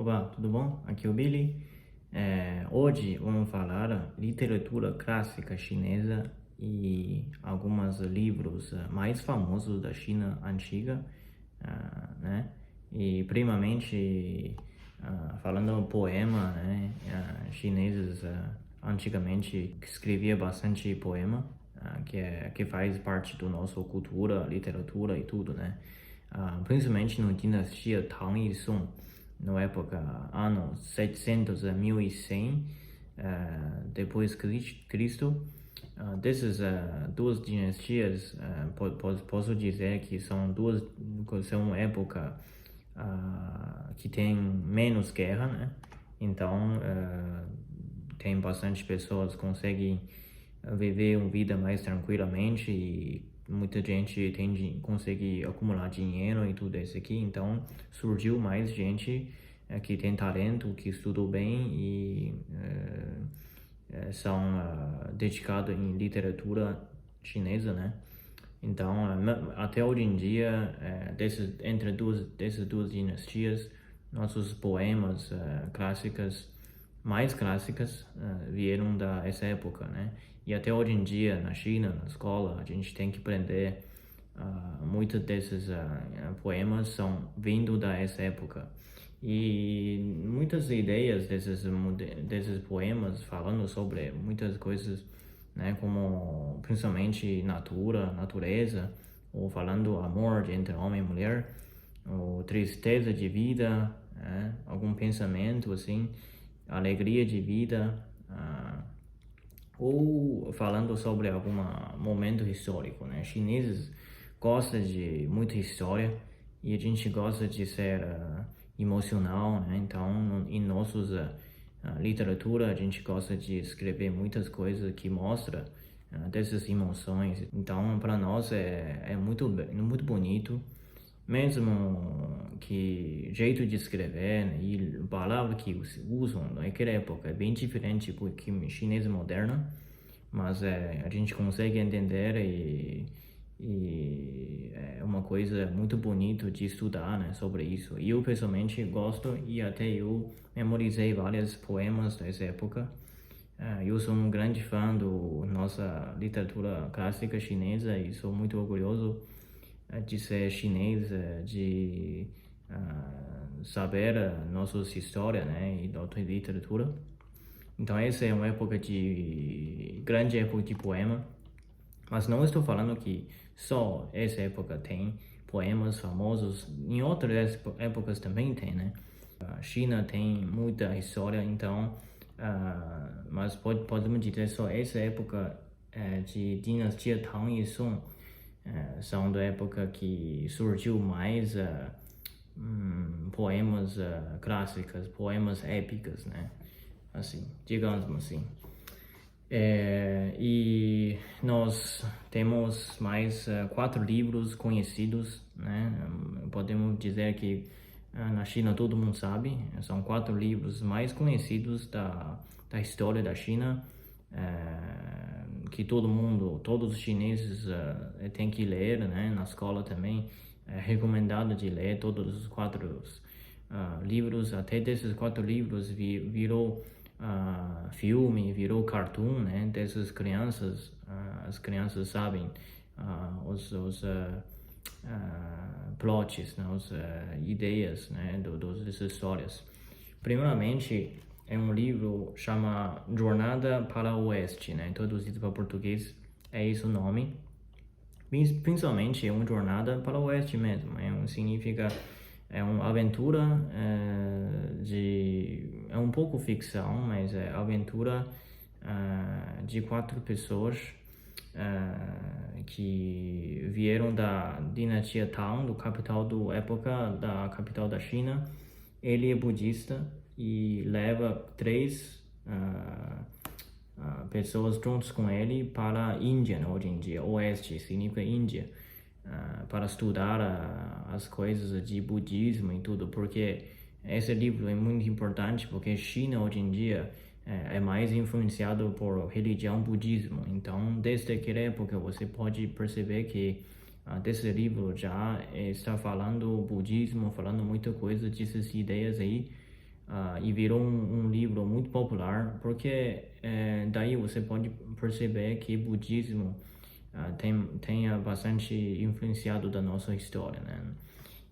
Olá, tudo bom? Aqui é o Billy. Hoje vamos falar literatura clássica chinesa e alguns livros mais famosos da China antiga, né? E primeiramente falando poema, né? Chineses antigamente escrevia bastante poema, que faz parte do nosso cultura, literatura e tudo, né? Principalmente na dinastia Tang e Song, na época ano 700 a 1100 depois Cristo. Dessas duas dinastias, posso dizer que são época que tem menos guerra, né? Então tem bastante pessoas que conseguem viver uma vida mais tranquilamente e muita gente consegue acumular dinheiro e tudo isso aqui. Então surgiu mais gente que tem talento, que estudou bem e são dedicados em literatura chinesa, né? Então, até hoje em dia, entre dessas duas dinastias, nossos poemas mais clássicas, vieram dessa época, né? E até hoje em dia, na China, na escola, a gente tem que aprender. Muitos desses poemas são vindo dessa época. E muitas ideias desses poemas falando sobre muitas coisas, né, como principalmente natureza, ou falando amor entre homem e mulher, ou tristeza de vida, né, algum pensamento assim, alegria de vida, ou falando sobre algum momento histórico, né? Chineses gostam de muita história e a gente gosta de ser emocional, né? Então, em nossas literatura, a gente gosta de escrever muitas coisas que mostra dessas emoções. Então, para nós é muito bonito, mesmo que jeito de escrever, né, e palavras que usam naquela época é bem diferente do que chinês moderno, mas a gente consegue entender e é uma coisa muito bonita de estudar, né, sobre isso. E eu pessoalmente gosto e até eu memorizei vários poemas dessa época. Eu sou um grande fã da nossa literatura clássica chinesa e sou muito orgulhoso de ser chinês, de saber nossa história, né, e nossa literatura. Então essa é uma grande época de poema, mas não estou falando que só essa época tem poemas famosos, em outras épocas também tem, né? A China tem muita história, então, mas podemos dizer só essa época de dinastia Tang e Song são da época que surgiu mais poemas clássicos, poemas épicos, né? Assim, digamos assim. E nós temos mais 4 livros conhecidos, né? Podemos dizer que na China todo mundo sabe, são 4 livros mais conhecidos da história da China, que todos os chineses têm que ler, né? Na escola também é recomendado de ler todos os 4 livros. Até desses 4 livros virou filme, virou cartoon, né? Dessas crianças, as crianças sabem os plots, né? As ideias, né? Dessas histórias. Primeiramente, é um livro chama Jornada para o Oeste, né? Traduzido para português é esse o nome. Principalmente é uma jornada para o oeste mesmo, significa uma aventura é um pouco ficção, mas é aventura de 4 pessoas que vieram da dinastia Tang, do capital da época da capital da China. Ele é budista e leva 3 pessoas juntos com ele para a Índia, né, hoje em dia. Oeste significa Índia, para estudar as coisas de budismo e tudo, porque esse livro é muito importante, porque a China hoje em dia é mais influenciado por religião budismo. Então, desde aquela época, você pode perceber que desse livro já está falando budismo, falando muita coisa dessas ideias aí, e virou um livro muito popular, porque daí você pode perceber que o budismo tenha bastante influenciado da nossa história, né?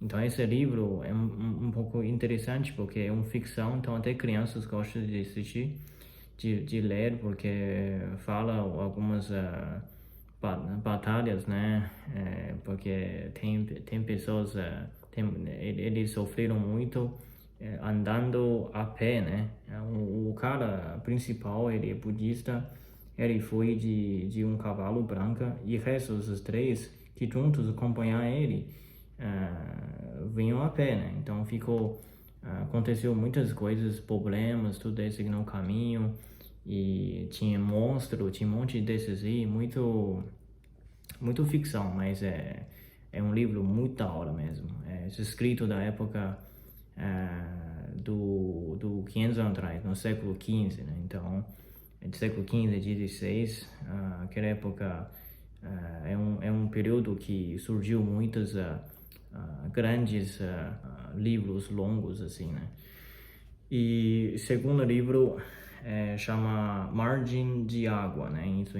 Então esse livro é um pouco interessante porque é uma ficção, então até crianças gostam de assistir, de ler, porque fala algumas batalhas, né? Porque tem pessoas, eles sofreram muito andando a pé, né? O cara principal, ele é budista, ele foi de um cavalo branco e o resto dos três que juntos acompanhar ele vinham a pé, né? Então aconteceu muitas coisas, problemas, tudo isso no caminho e tinha monstro, tinha um monte desses aí, muito ficção, mas é um livro muito da hora mesmo. É escrito da época do 500 anos atrás, no século XV, né? Então, do século XV e XVI, aquela época é um período que surgiu muitos grandes livros longos, assim, né? E o segundo livro chama Margem de Água, né? Isso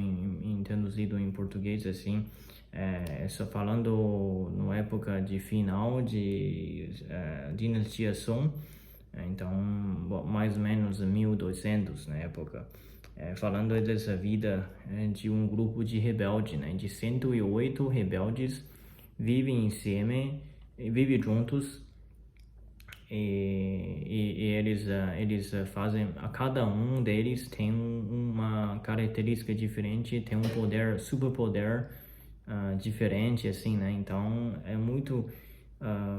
traduzido em português assim, só falando na época de final de dinastia Song, então mais ou menos 1200 na época, falando dessa vida de um grupo de rebeldes, né? De 108 rebeldes vivem em Siena, vivem juntos e eles fazem, a cada um deles tem uma característica diferente, tem um poder, superpoder diferente, assim, né? Então é muito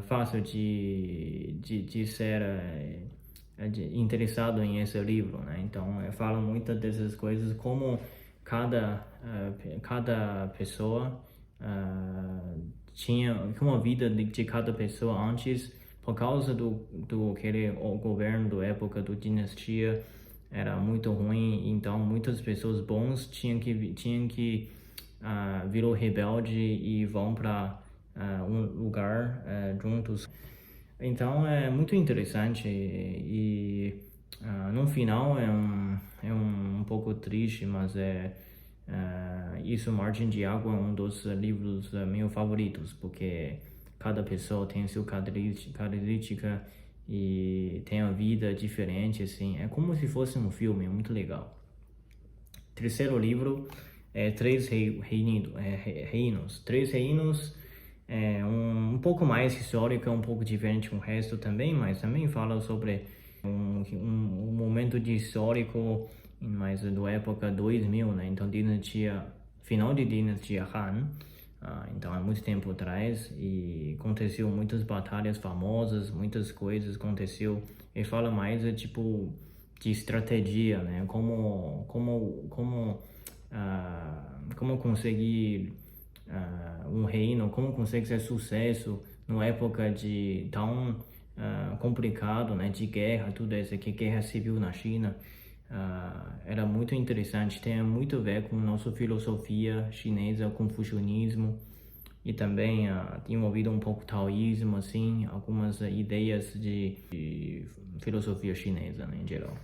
fácil de ser interessado em esse livro, né? Então fala muitas dessas coisas, como cada pessoa tinha uma vida de cada pessoa antes, por causa do aquele o governo da época do dinastia era muito ruim, então muitas pessoas bons tinham que virou rebelde e vão para um lugar juntos. Então é muito interessante e no final é um pouco triste, mas isso, Margem de Água é um dos livros meus favoritos, porque cada pessoa tem sua característica e tem uma vida diferente, assim. É como se fosse um filme, é muito legal. Terceiro livro é Reinos. Três Reinos é um pouco mais histórico, é um pouco diferente do resto também, mas também fala sobre um momento de histórico, mas da época 2000, né? Então, final de dinastia Han, então há muito tempo atrás, e aconteceu muitas batalhas famosas, muitas coisas aconteceu, e fala mais tipo de estratégia, né? Como conseguir um reino, como consegue ser sucesso numa época de tão complicado, né, de guerra, tudo isso aqui, guerra civil na China. Era muito interessante, tem muito a ver com nossa filosofia chinesa, confucionismo, e também envolvido um pouco taoísmo, assim, algumas ideias de filosofia chinesa, né, em geral.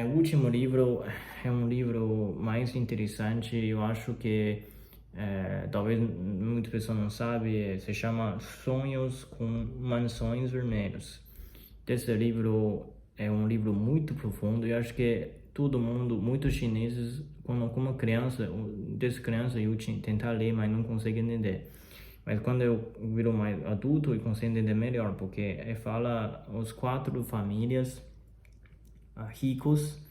O último livro é um livro mais interessante, eu acho que talvez muitas pessoas não sabem, se chama Sonhos com Mansões Vermelhas. Esse livro é um livro muito profundo e acho que todo mundo, muitos chineses, como criança, desde criança eu tentar ler, mas não consigo entender. Mas quando eu viro mais adulto, eu consigo entender melhor, porque fala as 4 famílias ricos,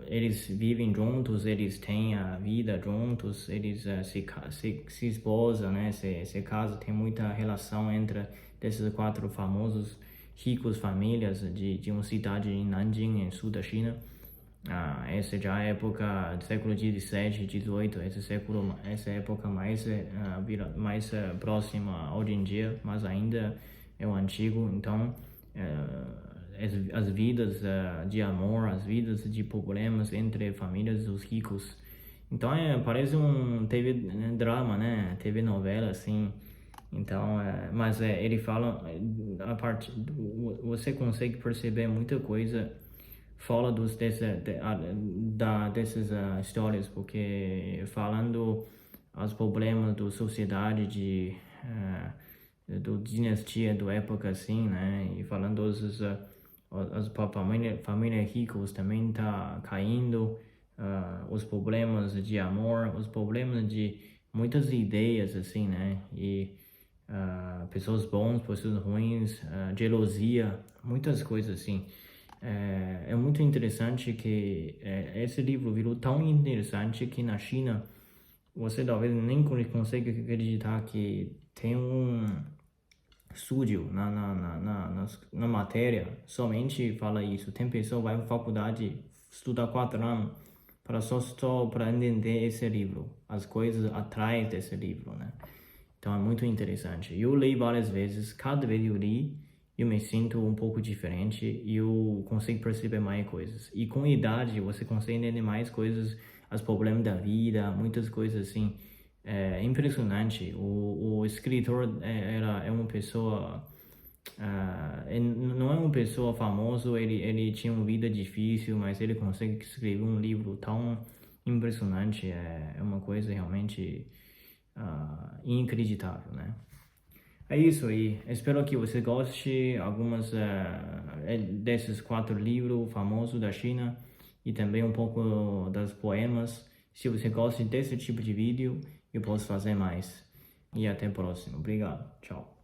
eles vivem juntos, eles têm a vida juntos, eles se esposam, né? Se casam, tem muita relação entre esses 4 famosos ricos famílias de uma cidade em Nanjing, em sul da China. Essa já é a época do século 17, 18, essa época mais próxima hoje em dia, mas ainda é o antigo. Então as vidas de amor, as vidas de problemas entre famílias dos ricos. Então parece um TV drama, né? TV novela, assim. Então, ele fala, a parte, você consegue perceber muita coisa fora dessas histórias, porque falando os problemas da sociedade do dinastia, do época assim, né? E falando as família ricos também tá caindo, os problemas de amor, os problemas de muitas ideias assim, né? E pessoas bons, pessoas ruins, gelosia, muitas coisas assim. É muito interessante que esse livro virou tão interessante que na China você talvez nem consegue acreditar que tem um estúdio na matéria, somente fala isso. Tem pessoa que vai para faculdade, estuda 4 anos para só para entender esse livro, as coisas atrás desse livro, né? Então é muito interessante. Eu li várias vezes, cada vez eu li, eu me sinto um pouco diferente e eu consigo perceber mais coisas. E com a idade você consegue entender mais coisas, os problemas da vida, muitas coisas assim. É impressionante. O escritor é uma pessoa, não é uma pessoa famosa, ele tinha uma vida difícil, mas ele consegue escrever um livro tão impressionante. É uma coisa realmente inacreditável, né? É isso aí. Espero que você goste algumas desses 4 livros famosos da China e também um pouco das poemas. Se você gosta desse tipo de vídeo, eu posso fazer mais. E até a próxima. Obrigado. Tchau.